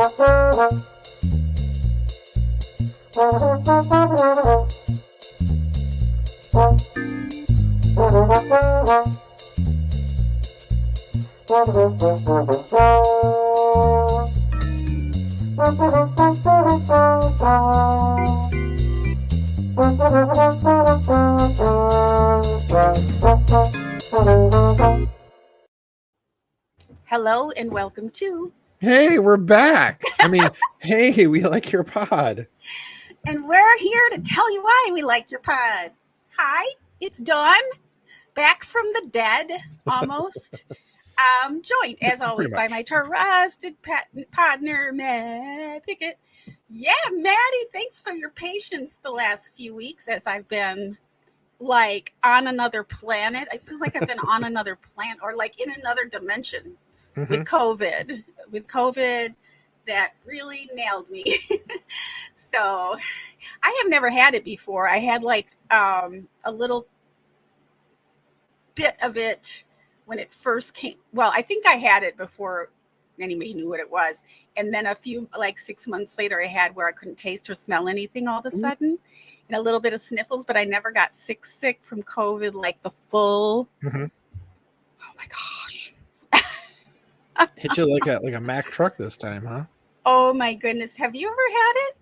Hello and welcome to. Hey, we're back. I mean, hey, we like your pod. And we're here to tell you why we like your pod. Hi, it's Dawn, back from the dead, almost. Joined, as always, by my trusted partner, Matt Pickett. Yeah, Maddie, thanks for your patience the last few weeks as I've been like on another planet. I feel like I've been on another planet or like in another dimension with COVID. With COVID, that really nailed me. So I have never had it before. I had like a little bit of it when it first came. Well, I think I had it before anybody knew what it was. And then a few, like 6 months later, I had where I couldn't taste or smell anything all of a sudden, and a little bit of sniffles, but I never got sick from COVID, like the full. Oh my gosh. Hit you like a Mack truck this time, huh? Oh my goodness. Have you ever had it?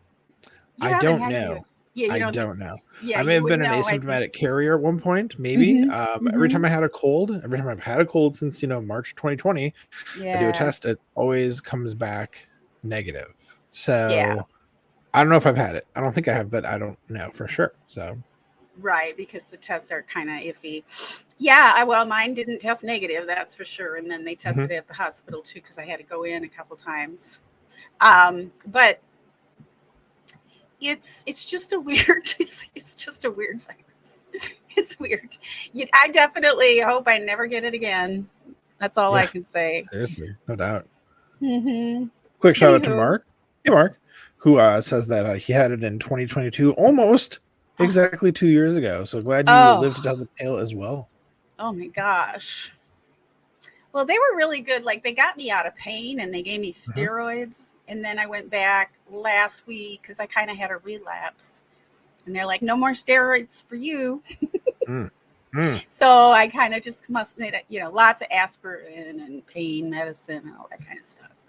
I don't know. Yeah, I don't know. Yeah, I may have been an asymptomatic carrier at one point, maybe. Every time I had a cold, every time I've had a cold since, March 2020, I do a test. It always comes back negative. So I don't know if I've had it. I don't think I have, but I don't know for sure. So. Right, because the tests are kind of iffy. Yeah, well, mine didn't test negative, that's for sure. And then they tested it at the hospital too, because I had to go in a couple times. But it's just a weird, it's just a weird virus. It's weird. I definitely hope I never get it again. That's all I can say. Seriously, no doubt. Quick shout out to Mark. Hey, Mark, who says that he had it in 2022, almost exactly 2 years ago. So glad you lived to tell the tale as well. Oh my gosh. Well, they were really good. Like, they got me out of pain and they gave me steroids. And then I went back last week because I kind of had a relapse. And they're like, no more steroids for you. So I kind of just must need, lots of aspirin and pain medicine and all that kind of stuff. So,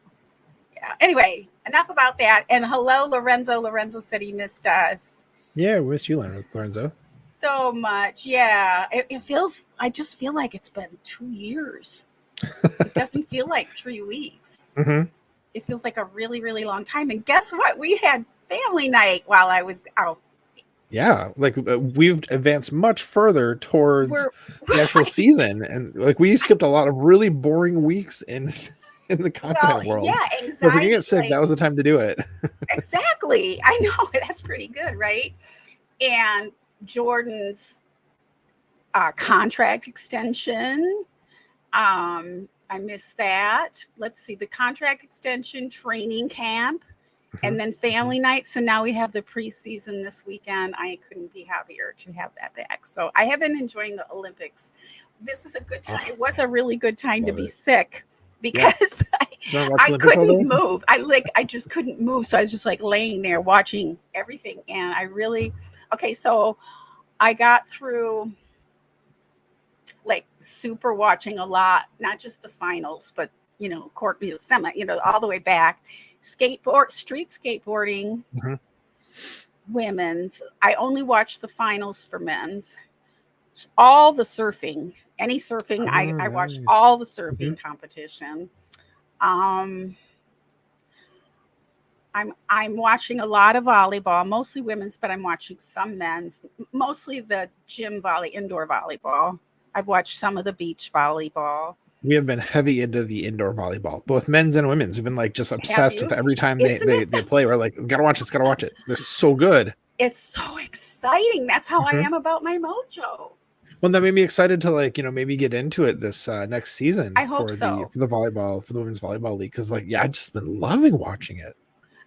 yeah. Anyway, enough about that. And hello, Lorenzo. Lorenzo said he missed us. Yeah, we missed you, Lorenzo. So much. Yeah. It feels, I just feel like it's been 2 years. It doesn't feel like 3 weeks. It feels like a really, really long time. And guess what? We had family night while I was out. Yeah, like we've advanced much further towards the actual season, and like we skipped a lot of really boring weeks in the content world. Yeah, anxiety. So if we get sick, that was the time to do it. Exactly. I know, that's pretty good, right? And Jordan's contract extension. I missed that. Let's see, the contract extension, training camp, and then family night. So now we have the preseason this weekend. I couldn't be happier to have that back. So I have been enjoying the Olympics. This is a good time. It was a really good time to be sick because I couldn't move. I just couldn't move. So I was just like laying there watching everything. And I really, so I got through like super watching a lot, not just the finals, but semi, all the way back. Street skateboarding, women's. I only watched the finals for men's. All the surfing, any surfing, I watched all the surfing competition. I'm watching a lot of volleyball, mostly women's, but I'm watching some men's, mostly the gym indoor volleyball. I've watched some of the beach volleyball. We have been heavy into the indoor volleyball, both men's and women's. We've been like just obsessed with every time they play. We're like, gotta watch it. They're so good. It's so exciting. That's how I am about my mojo. Well, that made me excited to maybe get into it this next season. I hope for the women's volleyball league, because I've just been loving watching it.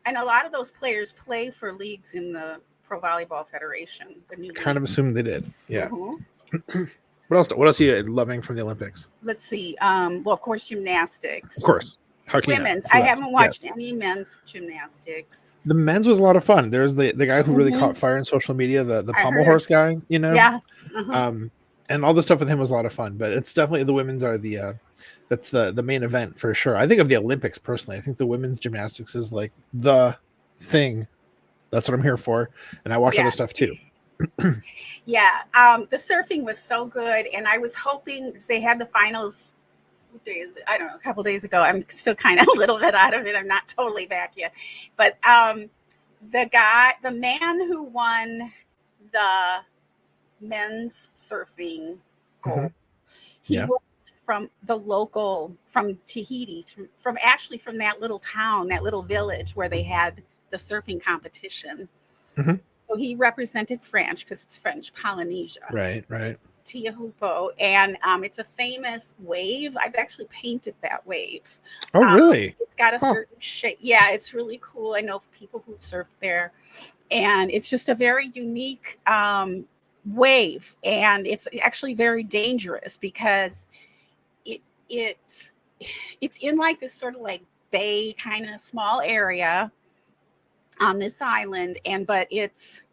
And a lot of those players play for leagues in the Pro Volleyball Federation. The new kind of assumed they did. Yeah. What else are you loving from the Olympics? Let's see. Well, of course, gymnastics. Of course. Women's. I haven't watched any men's gymnastics. The men's was a lot of fun. There's the guy who really caught fire in social media, the pommel horse guy, you know? Yeah. And all the stuff with him was a lot of fun, but it's definitely the women's are that's the main event for sure. I think of the Olympics personally. I think the women's gymnastics is like the thing. That's what I'm here for. And I watch other stuff too. Yeah. The surfing was so good. And I was hoping they had the finals I don't know, a couple days ago. I'm still kind of a little bit out of it. I'm not totally back yet. But the man who won the men's surfing gold, he was from the local, from Tahiti, from that little town, that little village where they had the surfing competition. So he represented France because it's French Polynesia. Right. Tiahupo, and it's a famous wave. I've actually painted that wave. Oh, really? It's got a certain shape. Yeah, it's really cool. I know people who've surfed there, and it's just a very unique wave, and it's actually very dangerous because it's in like this sort of like bay kind of small area on this island, but it's,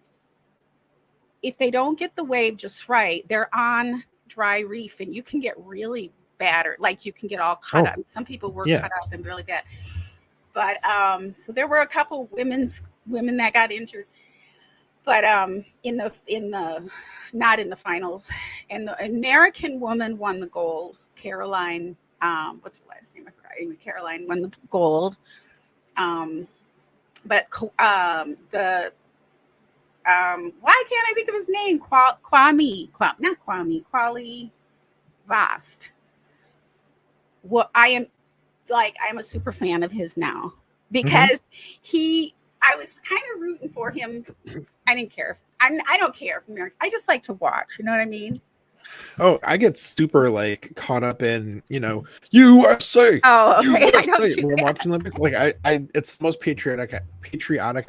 if they don't get the wave just right, they're on dry reef and you can get really battered. Like you can get all cut up. Some people were cut up and really bad. But so there were a couple women that got injured, but in the not in the finals. And the American woman won the gold. Caroline, what's her last name? I forgot. Anyway, Caroline won the gold. But why can't I think of his name? Kwali Vast. Well, I'm a super fan of his now because I was kind of rooting for him. I didn't care. I don't care if America. I just like to watch. You know what I mean? Oh, I get super like caught up in, USA. Oh, okay. USA. When I'm watching Olympics, like I it's the most patriotic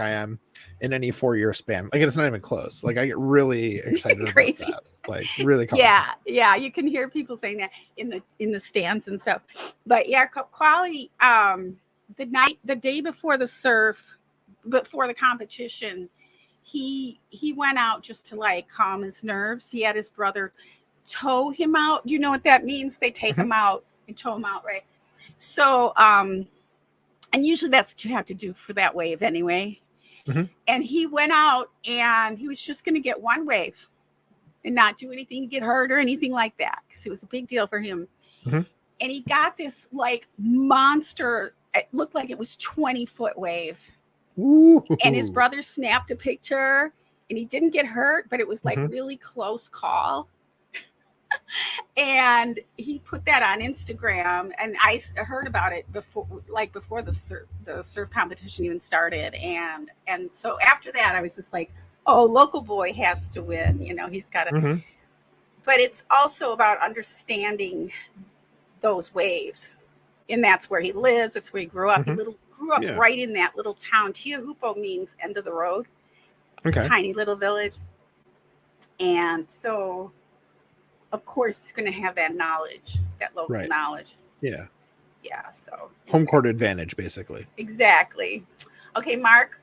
I am in any 4-year span. Like it's not even close. Like I get really excited about that. Like really yeah, you can hear people saying that in the stands and stuff. But yeah, Kwali, the day before the competition, he went out just to like calm his nerves. He had his brother tow him out. Do you know what that means? They take him out and tow him out, right? So and usually that's what you have to do for that wave anyway. And he went out and he was just going to get one wave and not do anything to get hurt or anything like that because it was a big deal for him. And he got this like monster, it looked like it was 20-foot wave. Ooh. And his brother snapped a picture and he didn't get hurt, but it was like really close call. And he put that on Instagram, and I heard about it before the surf competition even started, and so after that I was just like, oh, local boy has to win, he's got to. But it's also about understanding those waves, and that's where he lives. That's where he grew up. He grew up right in that little town. Tiahupo means end of the road. It's a tiny little village, and so of course, it's going to have that knowledge, that local knowledge. Yeah. So home court advantage, basically. Exactly. Okay, Mark.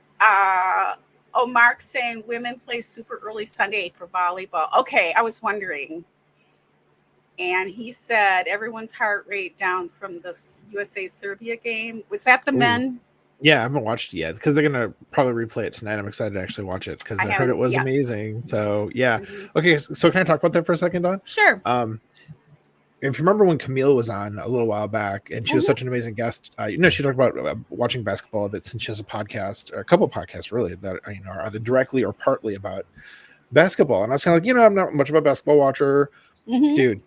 Mark's saying women play super early Sunday for volleyball. Okay, I was wondering. And he said everyone's heart rate down from the USA-Serbia game. Was that the men? Yeah, I haven't watched it yet because they're going to probably replay it tonight. I'm excited to actually watch it because I heard it was amazing. So, yeah. Okay, so can I talk about that for a second, Dawn? Sure. If you remember when Camille was on a little while back and she was such an amazing guest, she talked about watching basketball a bit since she has a podcast, or a couple of podcasts really, that are either directly or partly about basketball. And I was kind of like, I'm not much of a basketball watcher. Dude.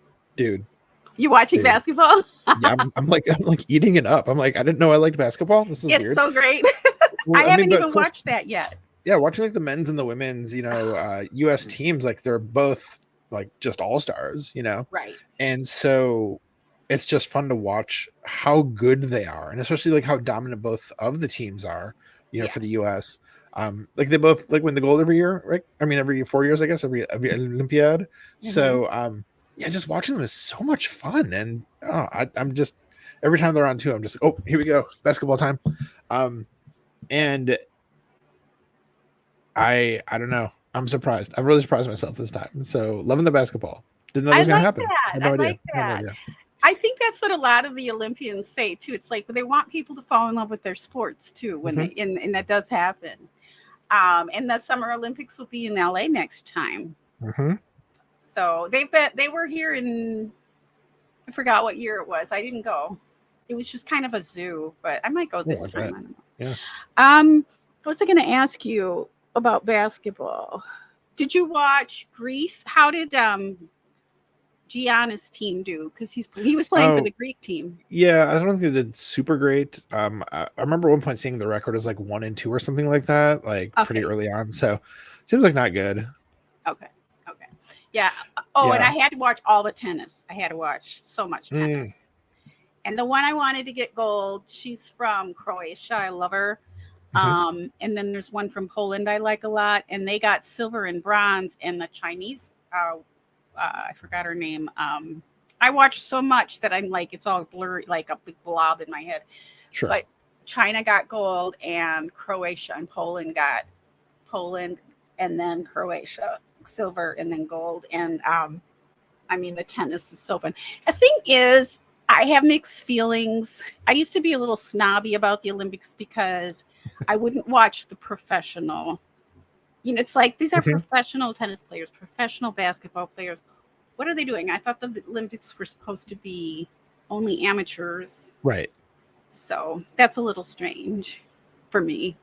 You watching basketball? Yeah, I'm like eating it up. I'm like, I didn't know I liked basketball. This is weird. It's so great. I haven't even watched that yet. Yeah, watching like the men's and the women's, US teams, like they're both like just all-stars, Right. And so it's just fun to watch how good they are, and especially like how dominant both of the teams are, for the US. Like they both like win the gold every year, right? I mean, every 4 years, I guess, every Olympiad. So just watching them is so much fun, and I'm just every time they're on too, I'm just like, oh, here we go, basketball time. And I don't know. I'm surprised. I'm really surprised myself this time. So loving the basketball. Didn't know that was gonna happen. I like that. I think that's what a lot of the Olympians say too. It's like they want people to fall in love with their sports too when they and that does happen. And the Summer Olympics will be in LA next time. So they were here in, I forgot what year it was. I didn't go. It was just kind of a zoo, but I might go this time. I don't know. Yeah. What was I going to ask you about basketball? Did you watch Greece? How did Giannis team do? Because he was playing for the Greek team. Yeah, I don't think they did super great. I remember one point seeing the record as like 1-2 or something like that, like pretty early on. So seems like not good. Okay. Yeah. Oh, and I had to watch all the tennis. I had to watch so much tennis. And the one I wanted to get gold, she's from Croatia. I love her. And then there's one from Poland I like a lot. And they got silver and bronze. And the Chinese, I forgot her name. I watched so much that I'm like, it's all blurry, like a big blob in my head. Sure. But China got gold and Croatia and Poland got Poland and then Croatia silver and then gold. And I mean, the tennis is so fun. The thing is, I have mixed feelings. I used to be a little snobby about the Olympics because I wouldn't watch the professional. You know, it's like these are professional tennis players, professional basketball players. What are they doing? I thought the Olympics were supposed to be only amateurs. Right. So that's a little strange for me.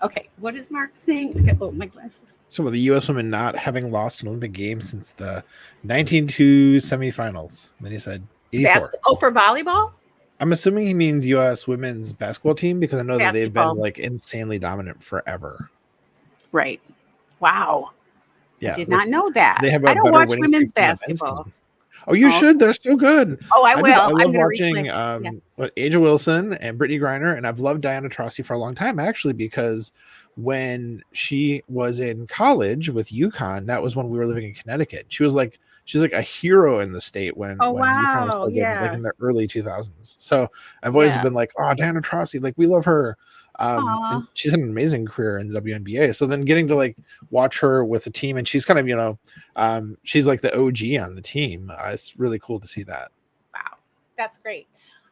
Okay, what is Mark saying? Oh, my glasses. So with the U.S. women not having lost an Olympic game since the 1992 semifinals. Then he said 84. For volleyball? I'm assuming he means U.S. women's basketball team because I know that they've been like insanely dominant forever. Right. Wow. Yeah, I did not know that. They have I don't watch women's basketball. Oh, you should. They're so good. Oh, I will. I love watching Aja Wilson and Brittany Griner, and I've loved Diana Taurasi for a long time, actually, because when she was in college with UConn, that was when we were living in Connecticut. She's like a hero in the state when UConn was so good, like in the early 2000s. So I've always been like, oh, Diana Taurasi, like we love her. And she's had an amazing career in the WNBA. So then getting to like watch her with the team, and she's kind of, she's like the OG on the team. It's really cool to see that. Wow. That's great.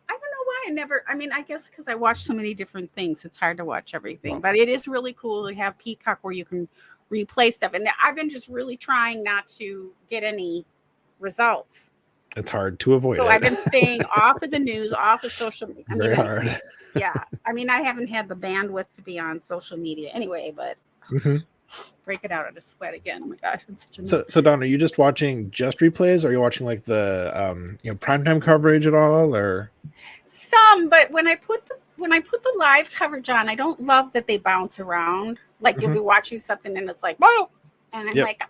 I don't know why I guess because I watch so many different things, it's hard to watch everything, but it is really cool to have Peacock where you can replay stuff. And I've been just really trying not to get any results. It's hard to avoid. So I've been staying off of the news, off of social media. Very hard. Yeah. I mean, I haven't had the bandwidth to be on social media anyway, but break it out of the sweat again. Oh my gosh. So Dawn, are you just watching just replays? Or are you watching like the primetime coverage at all, or some? But when I put the live coverage on, I don't love that they bounce around. Like you'll be watching something and it's like, whoa, and I'm like,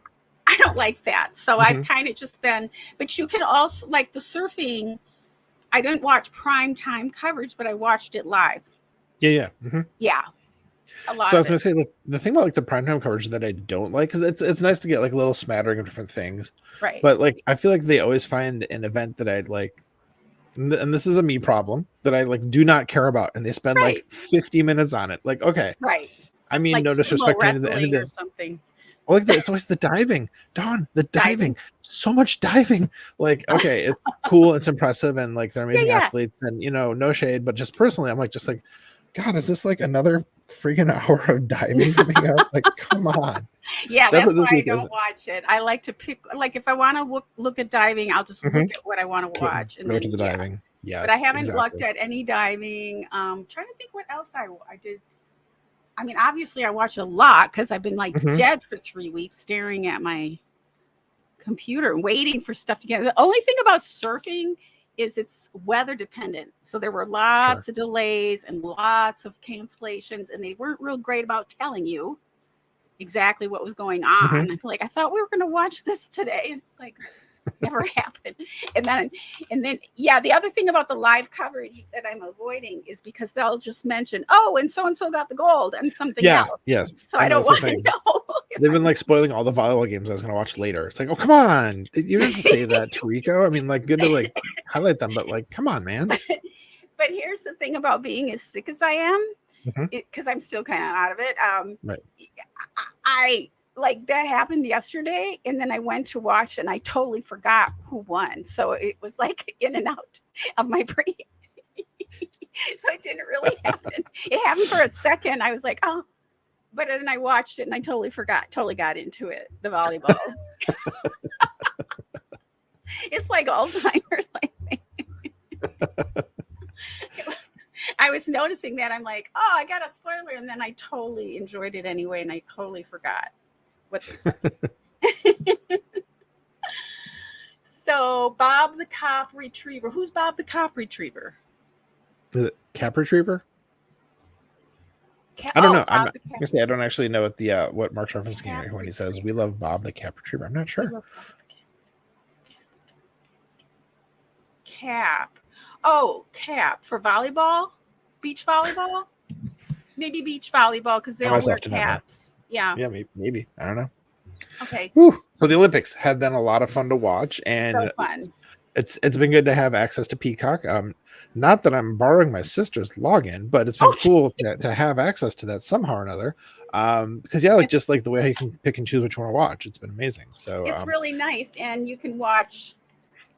I don't like that. So I've kind of just been. But you can also like the surfing. I didn't watch prime time coverage, but I watched it live. Yeah. Yeah. A lot. So I was gonna say the thing about like the primetime coverage that I don't like, because it's nice to get like a little smattering of different things, right? But like I feel like they always find an event that I'd like, and this is a me problem that I like do not care about, and they spend like 50 minutes on it. Like, okay, right? I mean, like no disrespect to the end of it. Something. Well, like it's always the diving, Dawn. The diving, so much diving. Like, okay, it's cool, it's impressive, and like they're amazing athletes, and no shade, but just personally, I'm like, God, is this like another freaking hour of diving coming up? Like, come on. Yeah, that's why I don't watch it. I like to pick, like, if I want to look at diving, I'll just look at what I want to watch. And go to the diving. Yeah, but I haven't looked at any diving. Trying to think what else I did. I mean, obviously, I watch a lot because I've been like dead for 3 weeks staring at my computer, waiting for stuff to get. The only thing about surfing is it's weather dependent. So there were lots of delays and lots of cancellations, and they weren't real great about telling you exactly what was going on. I feel like I thought we were going to watch this today. It's like, Never happened. And then, yeah, the other thing about the live coverage that I'm avoiding is because they'll just mention, oh, and so got the gold and something else. Yes. So I don't want to know. They've been like spoiling all the volleyball games I was going to watch later. It's like, oh, come on. You didn't say that, Tariko. I mean, like, good to like highlight them, but like, come on, man. But here's the thing about being as sick as I am, because I'm still kind of out of it. Right. I like that happened yesterday, and then I went to watch and I totally forgot who won. So it was like in and out of my brain. So it didn't really happen. It happened for a second. I was like, oh, but then I watched it and I totally forgot, totally got into it. The volleyball. It's like Alzheimer's, I think. I was noticing that. I'm like, oh, I got a spoiler. And then I totally enjoyed it anyway. And I totally forgot what they said. So Bob the Cop Retriever. Who's Bob the Cop Retriever? The Cap Retriever? I don't know. I'm not gonna say I don't actually know what Mark's referencing here when he says we love Bob the Cap Retriever. I'm not sure. Cap. Oh, Cap for volleyball, beach volleyball. Maybe beach volleyball because they all wear caps. Yeah. Yeah, maybe. I don't know. Okay. Whew. So the Olympics have been a lot of fun to watch, and so fun. It's been good to have access to Peacock. Not that I'm borrowing my sister's login, but it's been cool to have access to that somehow or another. Because just like the way you can pick and choose what you want to watch, it's been amazing. So it's really nice, and you can watch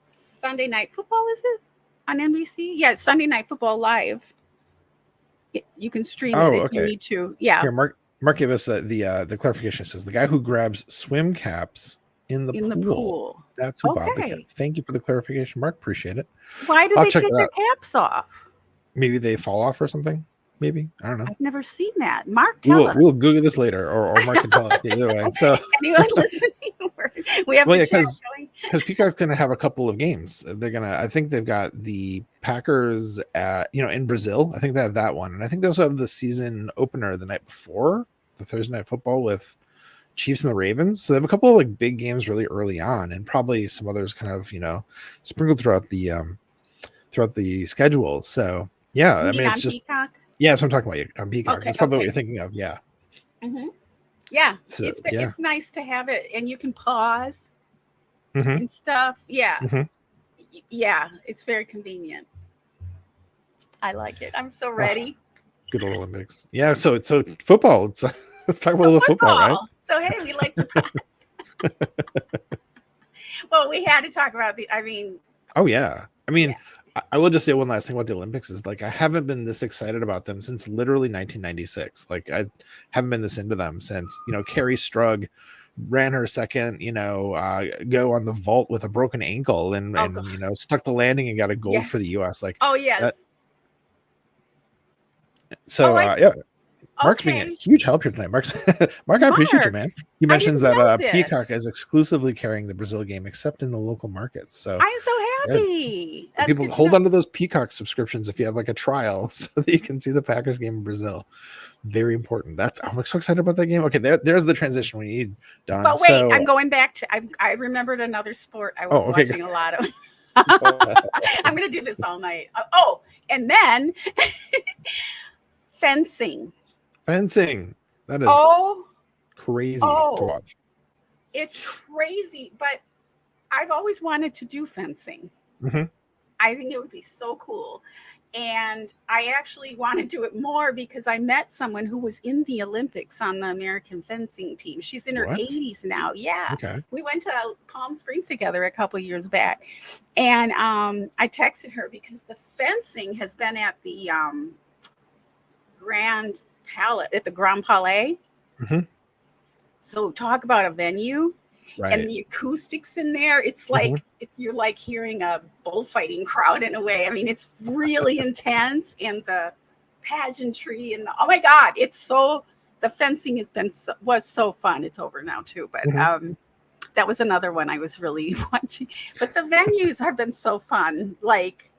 Sunday Night Football. Is it on NBC? Yeah, Sunday Night Football live. You can stream it if you need to. Yeah. Here, Mark gave us the clarification. It says the guy who grabs swim caps in the pool. That's who Bob the Cap. Thank you for the clarification, Mark. Appreciate it. Why do they take their caps off? Maybe they fall off or something. Maybe. I don't know. I've never seen that. Mark, tell us. We'll Google this later, or Mark can tell us either way. Okay. So anyone listening, we have because Peacock's going to have a couple of games. I think they've got the Packers in Brazil. I think they have that one, and I think they also have the season opener the night before, the Thursday Night Football with Chiefs and the Ravens. So they have a couple of like big games really early on, and probably some others kind of sprinkled throughout the schedule. So yeah, I mean it's just Peacock? Yeah, that's what I'm talking about on Peacock. Okay, that's probably what you're thinking of. Yeah. Mm-hmm. Yeah, so, it's nice to have it, and you can pause and stuff. Yeah, yeah, it's very convenient. I like it. I'm so ready. Good old Olympics. Yeah, so football. Let's talk about a little football, right? So hey, we like to. Well, we had to talk about Oh yeah. I will just say one last thing about the Olympics is like I haven't been this excited about them since literally 1996. Like I haven't been this into them since Carrie Strug ran her second go on the vault with a broken ankle and stuck the landing and got a gold for the U.S. Like yes. Yeah. Mark's being a huge help here tonight. Mark, I appreciate you, man. He mentions that Peacock is exclusively carrying the Brazil game, except in the local markets. So I'm so happy. So people hold on to those Peacock subscriptions if you have like a trial, so that you can see the Packers game in Brazil. Very important. I'm so excited about that game. Okay, there's the transition we need done. But wait, I'm going back to. I remembered another sport I was watching a lot of. I'm going to do this all night. And then fencing. That is crazy to watch. It's crazy, but I've always wanted to do fencing. Mm-hmm. I think it would be so cool. And I actually want to do it more because I met someone who was in the Olympics on the American fencing team. She's in her 80s now. Yeah. Okay. We went to Palm Springs together a couple years back. And I texted her because the fencing has been at the Grand Palais. Mm-hmm. So talk about a venue. Right. And the acoustics in there, it's like you're like hearing a bullfighting crowd in a way. I mean, it's really intense, and the pageantry and oh my God, the fencing was so fun. It's over now too, but that was another one I was really watching. But the venues have been so fun, like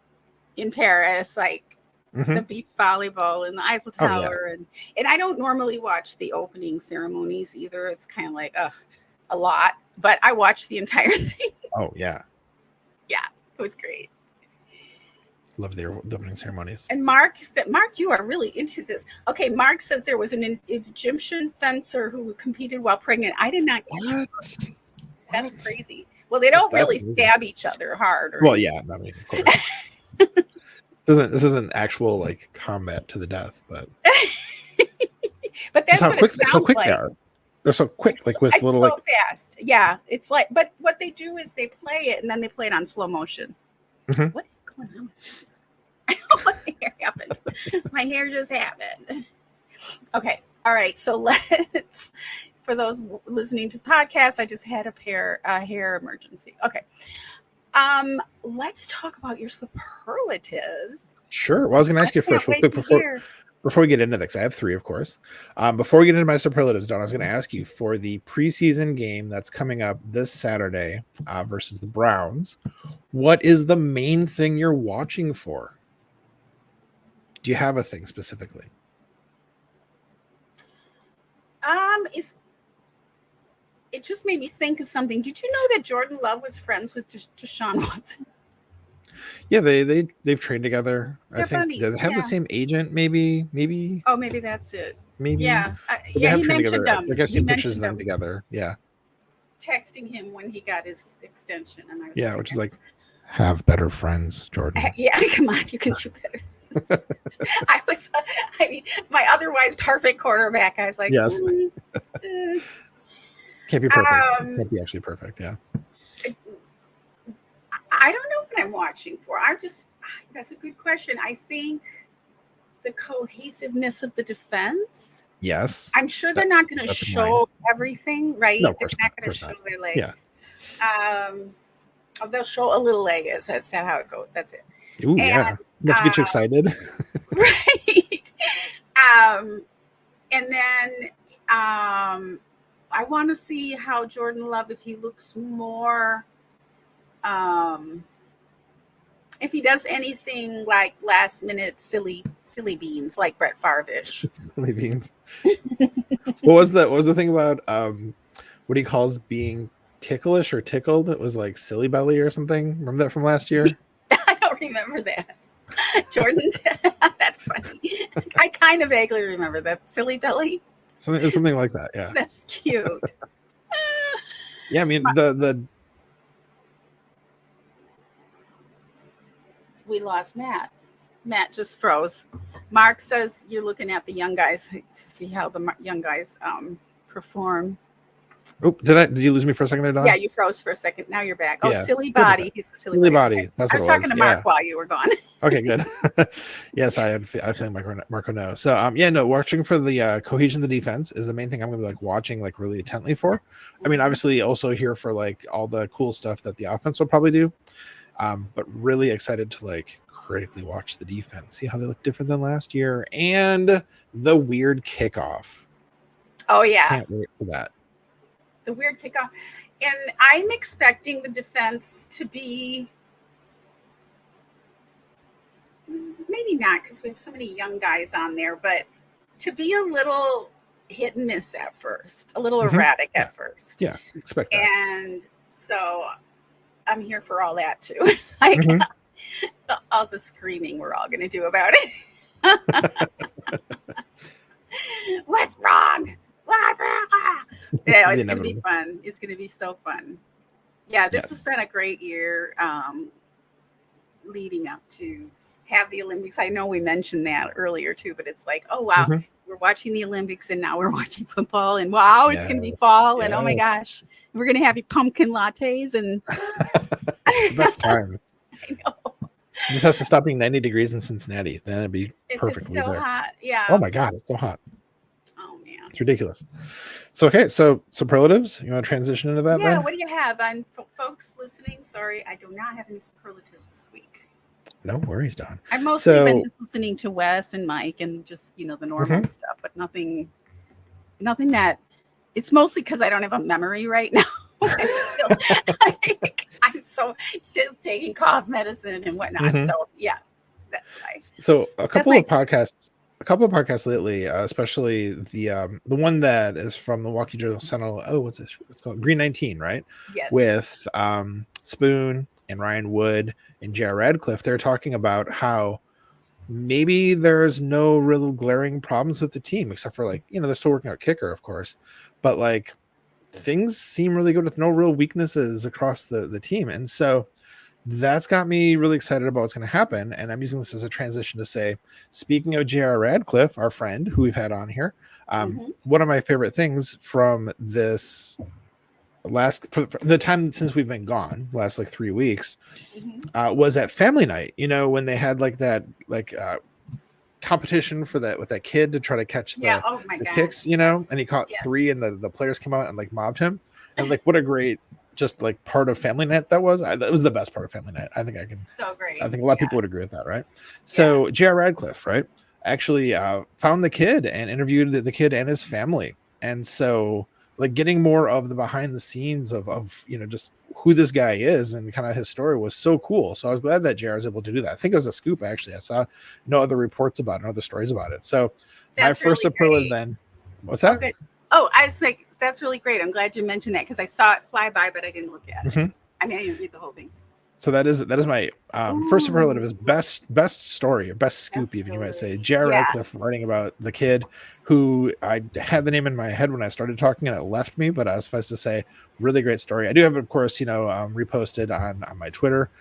in Paris, like the beach volleyball and the Eiffel Tower, and I don't normally watch the opening ceremonies either. It's kind of like a lot, but I watched the entire thing. Oh yeah. Yeah, it was great. Love the opening ceremonies. And Mark said, Mark, you are really into this. Okay, Mark says there was an Egyptian fencer who competed while pregnant. I did not catch it. That's crazy. Well, they don't really stab each other hard. Well, yeah, I mean, of course. This isn't actual like combat to the death, but but that's what it sounds quick like. they are. They're so quick, like with little so fast. Yeah, it's like. But what they do is they play it and then they play it on slow motion. Mm-hmm. What is going on? What hair happened? My hair just happened. Okay. All right. So let's, for those listening to the podcast, I just had a hair emergency. Okay. Let's talk about your superlatives. Sure. Well, I was going to ask you first, before we get into this, I have 3, of course. Before we get into my superlatives, Dawn, I was going to ask you for the preseason game that's coming up this Saturday versus the Browns. What is the main thing you're watching for? Do you have a thing specifically? It just made me think of something. Did you know that Jordan Love was friends with Deshaun Watson? Yeah, they've trained together. They're I think buddies, they have the same agent, maybe. Oh, maybe that's it. Maybe. Yeah. They have he mentioned them. Like I've seen pictures of them together. Yeah. Texting him when he got his extension. And which is like, have better friends, Jordan. Yeah, come on, you can do better. My otherwise perfect quarterback. I was like, yes. Can't be perfect. Can't be actually perfect. Yeah. I don't know what I'm watching for. That's a good question. I think the cohesiveness of the defense. Yes. I'm sure they're not going to show everything, right? No, they're not going to show their leg. Yeah. They'll show a little leg. That's not how it goes. That's it. Ooh, yeah. Enough to get you excited. Right. And then I want to see how Jordan Love, if he looks more, if he does anything like last minute silly beans like Brett Favre-ish. Silly beans. What was the thing about what he calls being ticklish or tickled? It was like silly belly or something. Remember that from last year? I don't remember that. Jordan, that's funny. I kind of vaguely remember that. Silly belly. Something like that. Yeah. That's cute. Yeah, I mean the we lost Matt. Matt just froze. Mark says you're looking at the young guys to see how the young guys perform. Oh, did you lose me for a second there, Don? Yeah, you froze for a second. Now you're back. Oh, silly body. He's silly body. That's what I was talking to Mark while you were gone. Okay, good. Yes, I think Marco knows. So, watching for the cohesion of the defense is the main thing I'm going to be like watching like really intently for. I mean, obviously also here for like all the cool stuff that the offense will probably do. But really excited to like critically watch the defense, see how they look different than last year, and the weird kickoff. Oh yeah, can't wait for that. The weird kickoff, and I'm expecting the defense to be maybe not because we have so many young guys on there, but to be a little hit and miss at first, a little erratic at first. Yeah, expect that. And so I'm here for all that too. Like all the screaming we're all going to do about it. What's wrong? Yeah, it's going to be fun. It's going to be so fun. Yeah, this has been a great year leading up to have the Olympics. I know we mentioned that earlier too, but it's like, oh wow, we're watching the Olympics and now we're watching football and wow, it's going to be fall and oh my gosh, we're going to have pumpkin lattes and best time. I know. It just has to stop being 90 degrees in Cincinnati. Then it'd be perfectly it's still there. Hot. Yeah. Oh my God, it's so hot. Oh man, it's ridiculous. So so superlatives. You want to transition into that? Yeah. Then? What do you have? And folks listening, sorry, I do not have any superlatives this week. No worries, Don. I've mostly been just listening to Wes and Mike and just the normal stuff, but nothing that. It's mostly because I don't have a memory right now. I'm so just taking cough medicine and whatnot. So yeah, that's why. So a couple of podcasts lately, especially the one that is from the Milwaukee Journal Sentinel. Oh, what's this? It's called Green 19, right? Yes. With Spoon and Ryan Wood and J.R. Radcliffe, they're talking about how maybe there's no real glaring problems with the team, except for like, they're still working out kicker, of course, but like things seem really good with no real weaknesses across the team. And so that's got me really excited about what's going to happen. And I'm using this as a transition to say, speaking of J.R. Radcliffe, our friend who we've had on here, one of my favorite things from this for the time since we've been gone, last like 3 weeks, was at family night, when they had like that competition for that with that kid to try to catch the kicks, and he caught 3 and the players came out and like mobbed him. And like what a great just like part of family night that was. That was the best part of family night. I think so great. I think a lot of people would agree with that, right? So J.R. Radcliffe, right, actually found the kid and interviewed the kid and his family. And so like getting more of the behind the scenes of just who this guy is and kind of his story was so cool. So I was glad that JR was able to do that. I think it was a scoop, actually. I saw no other reports about it, no other stories about it. So that's my first superlative then. What's that? Okay. Oh, I was like, that's really great. I'm glad you mentioned that because I saw it fly by, but I didn't look at it. I mean, I didn't read the whole thing. So that is my first superlative is best story or best scoop, even you might say. J.R. Radcliffe writing about the kid who I had the name in my head when I started talking and it left me, but suffice to say, really great story. I do have it, of course, reposted on my Twitter.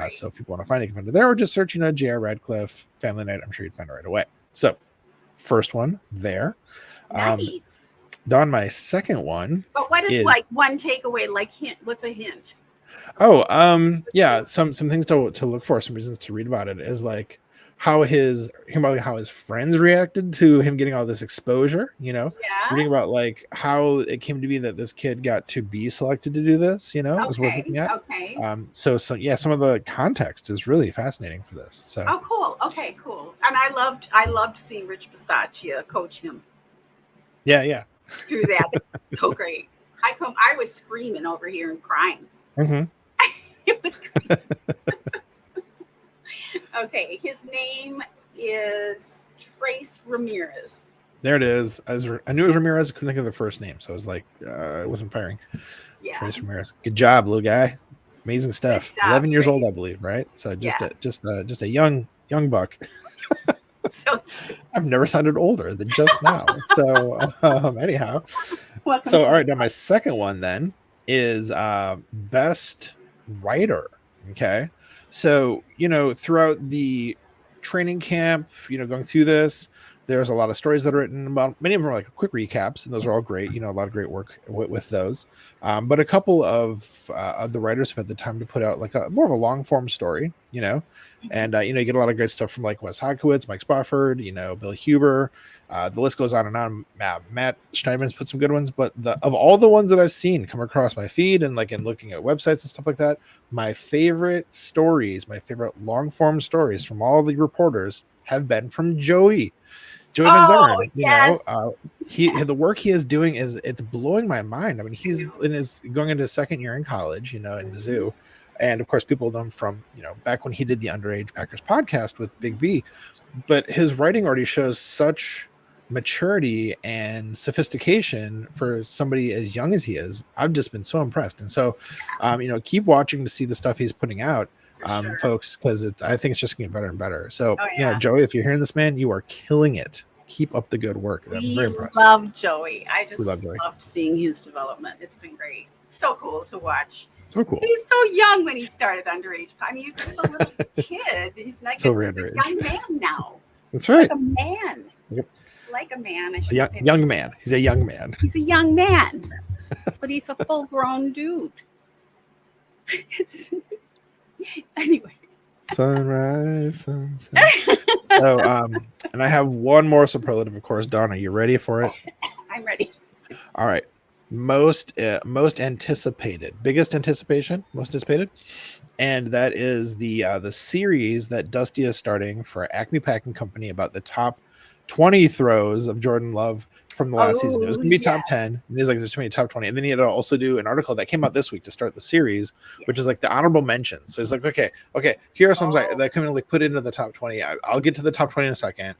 So if people want to find it, you can find it there, or just search, J.R. Radcliffe Family Night. I'm sure you'd find it right away. So first one there. Nice. Don, my second one. But what is like one takeaway? Like hint? What's a hint? Oh, some things to look for, some reasons to read about it is like how his friends reacted to him getting all this exposure, reading about like how it came to be that this kid got to be selected to do this, was worth looking at. Okay. So some of the context is really fascinating for this. So cool. Okay, cool. And I loved seeing Rich Bisaccia coach him. Yeah. Through that. So great. I was screaming over here and crying. It was great. Okay, his name is Trace Ramirez. There it is. I knew it was Ramirez. I couldn't think of the first name, so I was like, I wasn't firing. Yeah. Trace Ramirez. Good job, little guy. Amazing stuff. 11 years old, I believe, right? So just a young buck. So I've never sounded older than just now. So anyhow. All right, now my second one then is best writer. Okay. So, throughout the training camp, going through this, there's a lot of stories that are written about. Many of them are like quick recaps, and those are all great. A lot of great work with those. But a couple of the writers have had the time to put out like more of a long form story, and you get a lot of great stuff from like Wes Hodkiewicz, Mike Spofford, Bill Huber. The list goes on and on. Matt Steinman's put some good ones, but of all the ones that I've seen come across my feed and like in looking at websites and stuff like that, my favorite stories, my favorite long form stories from all the reporters have been from Joey Van Zaren. Yes. The work he is doing it's blowing my mind. I mean, he's going into his second year in college, in Mizzou. And of course, people know him from, back when he did the Underage Packers podcast with Big B. But his writing already shows such maturity and sophistication for somebody as young as he is. I've just been so impressed. And so, keep watching to see the stuff he's putting out, folks, because I think it's just going to get better and better. So, Joey, if you're hearing this, man, you are killing it. Keep up the good work. I'm very impressed. Love Joey. I just loved seeing his development. It's been great. So cool to watch. So cool. He's so young when he started Underage. I mean, he's just a little kid. He's like a young man now. That's right. Like a man. Yep. He's like a man. Young man. He's a young man. He's a young man, but he's a full-grown dude. Anyway. Sunrise, sunset. So, and I have one more superlative, of course. Donna, you ready for it? I'm ready. All right. Most anticipated, most anticipated, and that is the series that Dusty is starting for Acme Packing Company about the top 20 throws of Jordan Love from the last season. It was going to be top 10, and he's like, there's too many top 20, and then he had to also do an article that came out this week to start the series, which is like the honorable mentions. So he's like, okay, here are some that can like put into the top 20. I'll get to the top 20 in a second.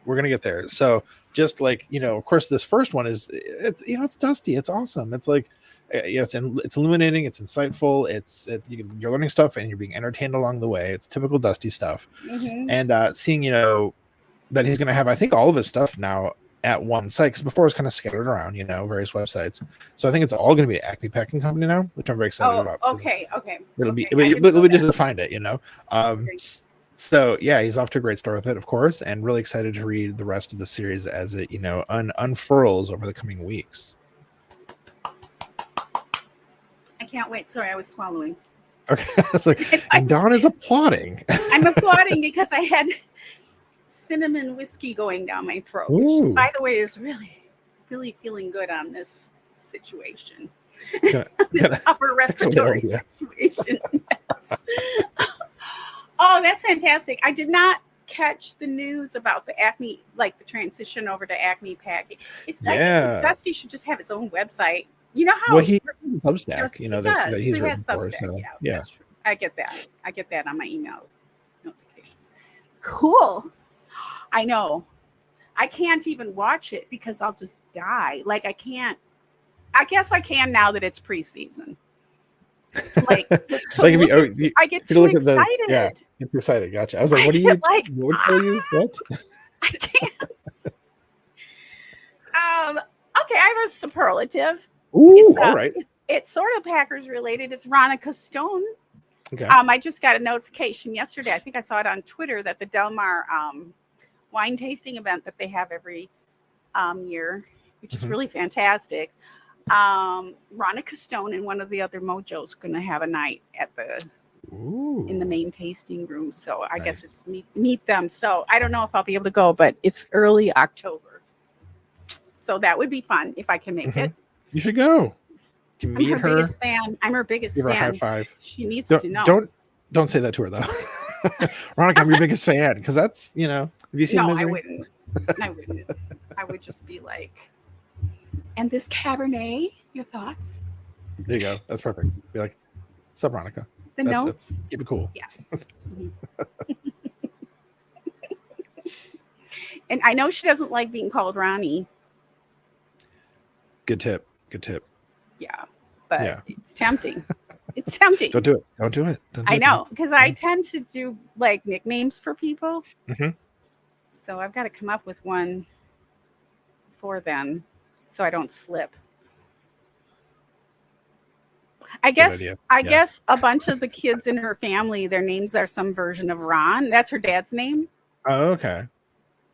We're gonna get there. So just like, of course, this first one it's Dusty. It's awesome. It's like it's illuminating, it's insightful, you're learning stuff and you're being entertained along the way. It's typical Dusty stuff. And seeing that he's going to have, I think, all of his stuff now at one site, because before it was kind of scattered around, various websites. So I think it's all going to be Acme Packing Company now, which I'm very excited about. Okay. It'll be just to find it, So yeah, he's off to a great start with it, of course, and really excited to read the rest of the series as it unfurls over the coming weeks. I can't wait. Sorry, I was swallowing. Okay, it's like, and Dawn is applauding. I'm applauding because I had cinnamon whiskey going down my throat, which, by the way, is really, really feeling good on this situation. This upper respiratory situation. Yes. Oh, that's fantastic. I did not catch the news about the Acme, like the transition over to Acme Packing. It's like Dusty should just have his own website. You know how he has Substack, that he's written for. So, yeah, that's true. I get that on my email notifications. Cool. I know. I can't even watch it because I'll just die. Like I can't. I guess I can now that it's preseason. Like, I get too excited. Get too excited. Gotcha. I was like, what do you like? What tell you? What? I can't. Okay, I have a superlative. Ooh, all right. It's sort of Packers related. It's Ronica Stone. Okay. I just got a notification yesterday. I think I saw it on Twitter that the Del Mar wine tasting event that they have every year, which is really fantastic. Ronica Stone and one of the other Mojos going to have a night at in the main tasting room. So I guess it's meet them. So I don't know if I'll be able to go, but it's early October. So that would be fun if I can make it. You should go. You I'm her biggest fan. I'm her biggest fan. Give her a high five. She needs to know. Don't say that to her though. Ronica, I'm your biggest fan, because that's have you seen Misery? I wouldn't. I would just be like, and this Cabernet, your thoughts? There you go. That's perfect. Be like, sup, Ronica? Notes. Keep it cool. Yeah. And I know she doesn't like being called Ronnie. Good tip. Yeah, but it's tempting. It's tempting. Don't do it. I know, because I tend to do like nicknames for people. So I've got to come up with one for them so I don't slip. I guess a bunch of the kids in her family, their names are some version of Ron. That's her dad's name. Oh, okay.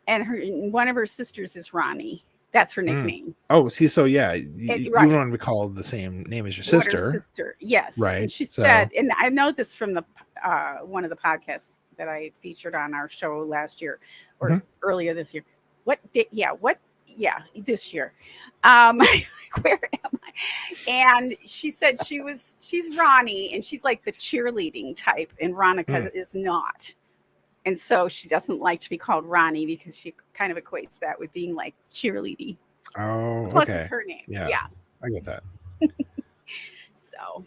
And one of her sisters is Ronnie. That's her nickname. Oh, see, so you want to be called the same name as your sister. Yes. Right. And she said, and I know this from the one of the podcasts that I featured on our show last year or earlier this year. This year. Where am I? And she said she's Ronnie, and she's like the cheerleading type, and Ronica is not. And so she doesn't like to be called Ronnie because she kind of equates that with being like cheerleading. Oh, plus it's her name. Yeah. I get that. So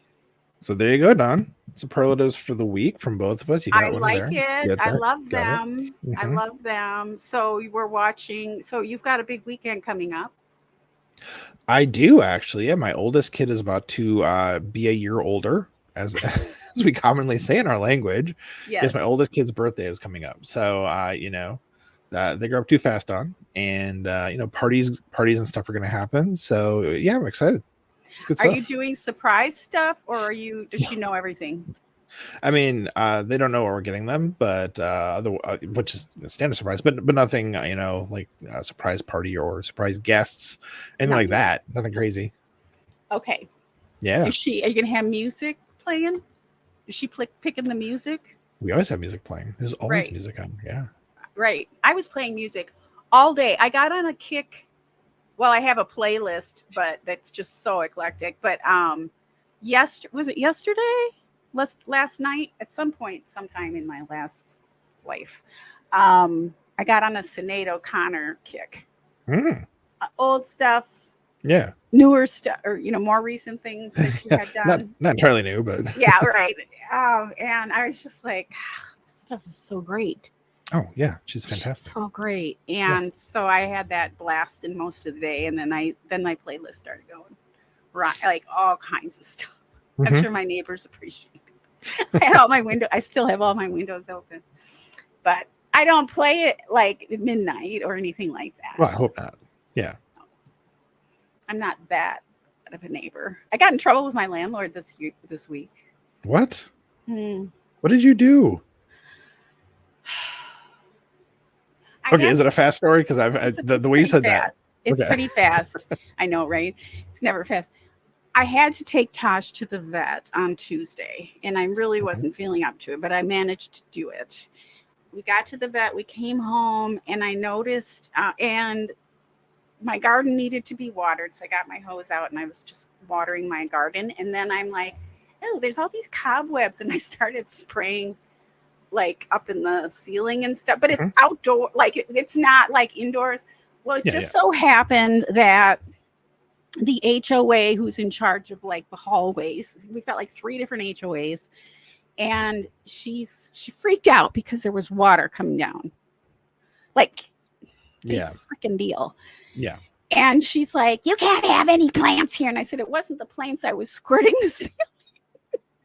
there you go, Don. Superlatives for the week from both of us. You got I one like there. it. I love them. I love them. So we're watching. So you've got a big weekend coming up. I do, actually. Yeah, my oldest kid is about to be a year older, as we commonly say in our language. Yes, my oldest kid's birthday is coming up. So they grow up too fast on, and parties and stuff are going to happen. So yeah, I'm excited. Are you doing surprise stuff, or does she know everything? I mean, they don't know what we're getting them, but which is a standard surprise, but nothing, like a surprise party or surprise guests, anything like that. Nothing crazy. Okay. Yeah. Are you gonna have music playing? Is she picking the music? We always have music playing. There's always music on. Yeah. Right. I was playing music all day. I got on a kick. Well, I have a playlist, but that's just so eclectic. But was it yesterday? Last night, at some point, sometime in my last life, I got on a Sinead O'Connor kick. Old stuff, newer stuff, or more recent things that she had done. not entirely new, but yeah, right. And I was just like, this stuff is so great. Oh yeah, she's fantastic. So great. And so I had that blast in most of the day, and then my playlist started going like all kinds of stuff. Mhm. I'm sure my neighbors appreciate it. I had all my windows. I still have all my windows open, but I don't play it like at midnight or anything like that. Well, I hope not. Yeah. I'm not that of a neighbor. I got in trouble with my landlord this week. What? What did you do? Okay, is it a fast story? Because the way you said that. It's pretty fast. I know, right? It's never fast. I had to take Tosh to the vet on Tuesday, and I really wasn't feeling up to it, but I managed to do it. We got to the vet. We came home, and I noticed, and my garden needed to be watered, so I got my hose out, and I was just watering my garden. And then I'm like, oh, there's all these cobwebs, and I started spraying like up in the ceiling and stuff, but it's outdoor, like it's not like indoors. Well, it just so happened that the HOA who's in charge of like the hallways, we've got like 3 different HOAs, and she freaked out because there was water coming down, like big freaking deal. Yeah. And she's like, you can't have any plants here. And I said, it wasn't the plants, I was squirting the ceiling.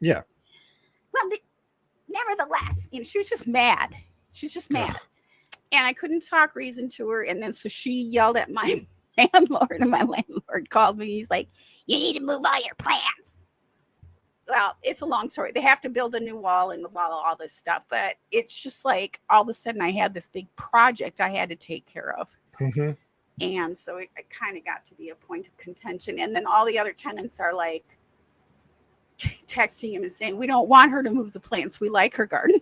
Yeah. Well, nevertheless, she was just mad. She's just mad. And I couldn't talk reason to her. And then so she yelled at my landlord, and my landlord called me. He's like, you need to move all your plants. Well, it's a long story. They have to build a new wall and all this stuff. But it's just like all of a sudden I had this big project I had to take care of. And so it kind of got to be a point of contention. And then all the other tenants are like texting him and saying, we don't want her to move the plants. We like her garden.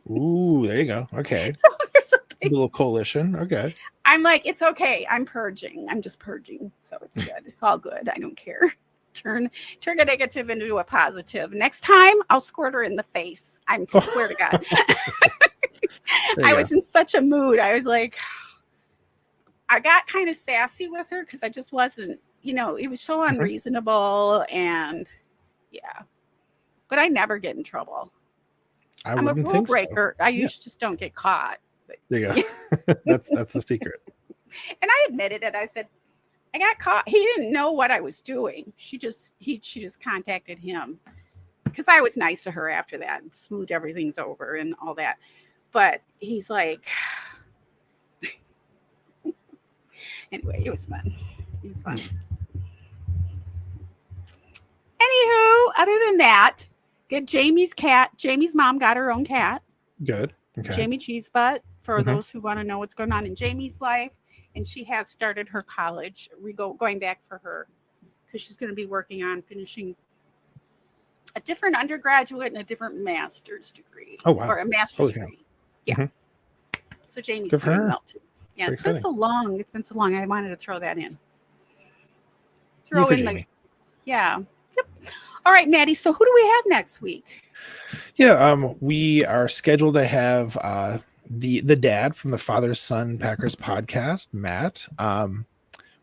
Ooh, there you go. Okay. So there's a little coalition. Okay. I'm like, it's okay. I'm purging. I'm just purging. So it's good. It's all good. I don't care. Turn a negative into a positive. Next time I'll squirt her in the face. I swear to God. I was in such a mood. I was like, I got kind of sassy with her because I just wasn't, it was so unreasonable. And yeah, but I never get in trouble. I'm a rule breaker. So. I usually just don't get caught. But there you go. That's the secret. And I admitted it. I said, I got caught. He didn't know what I was doing. She just contacted him because I was nice to her after that and smoothed everything's over and all that. But he's like, anyway, it was fun. Anywho, other than that, get Jamie's mom got her own cat. Good. Okay. Jamie Cheesebutt, for those who want to know what's going on in Jamie's life. And she has started her college. We going back for her because she's going to be working on finishing a different undergraduate and a different master's degree. Oh, wow. Or a master's degree. Yeah. So Jamie's doing well too. Yeah, it's been so long. I wanted to throw that in. Yeah. Yep. All right, Maddie. So who do we have next week? Yeah, we are scheduled to have the dad from the Father Son Packers podcast, Matt.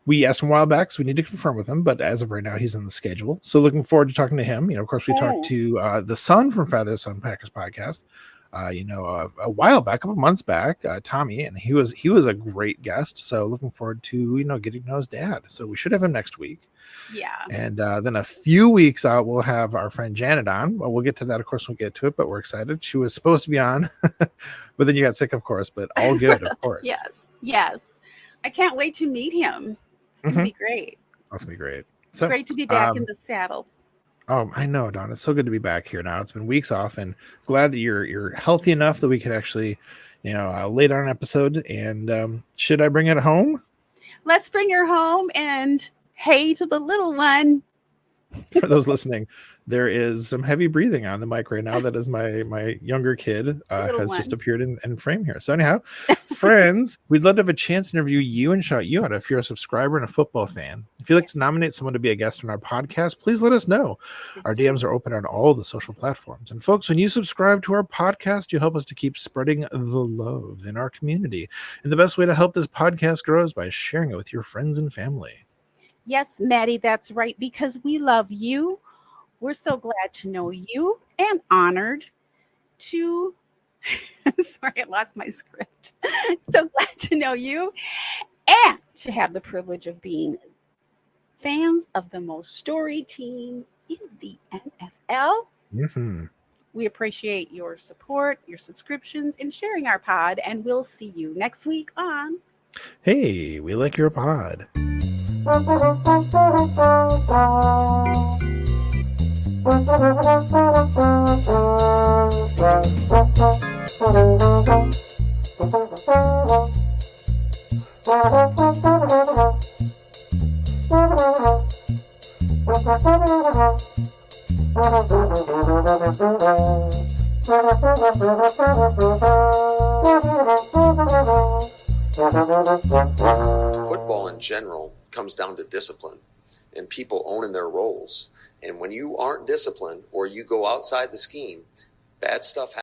We asked him a while back, so we need to confirm with him, but as of right now, he's in the schedule. So looking forward to talking to him. Of course, we talked to the son from Father Son Packers podcast. A while back, a couple months back, Tommy, and he was a great guest. So looking forward to getting to know his dad. So we should have him next week. Yeah. And then a few weeks out, we'll have our friend Janet on. Well, we'll get to that, of course, when we get to it. But we're excited. She was supposed to be on, but then you got sick, of course. But all good, of course. Yes. I can't wait to meet him. It's gonna be great. That's gonna be great. So great to be back in the saddle. Oh, I know, Dawn. It's so good to be back here now. It's been weeks off, and glad that you're healthy enough that we could actually, lay down an episode. And should I bring it home? Let's bring her home and hey to the little one. For those listening, there is some heavy breathing on the mic right now. That is my younger kid has just appeared in frame here. So anyhow, friends, we'd love to have a chance to interview you and shout you out if you're a subscriber and a football fan. If you'd like to nominate someone to be a guest on our podcast, please let us know. Our DMs are open on all the social platforms. And folks, when you subscribe to our podcast, you help us to keep spreading the love in our community. And the best way to help this podcast grow is by sharing it with your friends and family. Yes, Maddie, that's right. Because we love you. We're so glad to know you and honored to, sorry, I lost my script. So glad to know you and to have the privilege of being fans of the most storied team in the NFL. Mm-hmm. We appreciate your support, your subscriptions, and sharing our pod. And we'll see you next week on Hey, we like your pod. Football in general comes down to discipline and people owning their roles. And when you aren't disciplined or you go outside the scheme, bad stuff happens.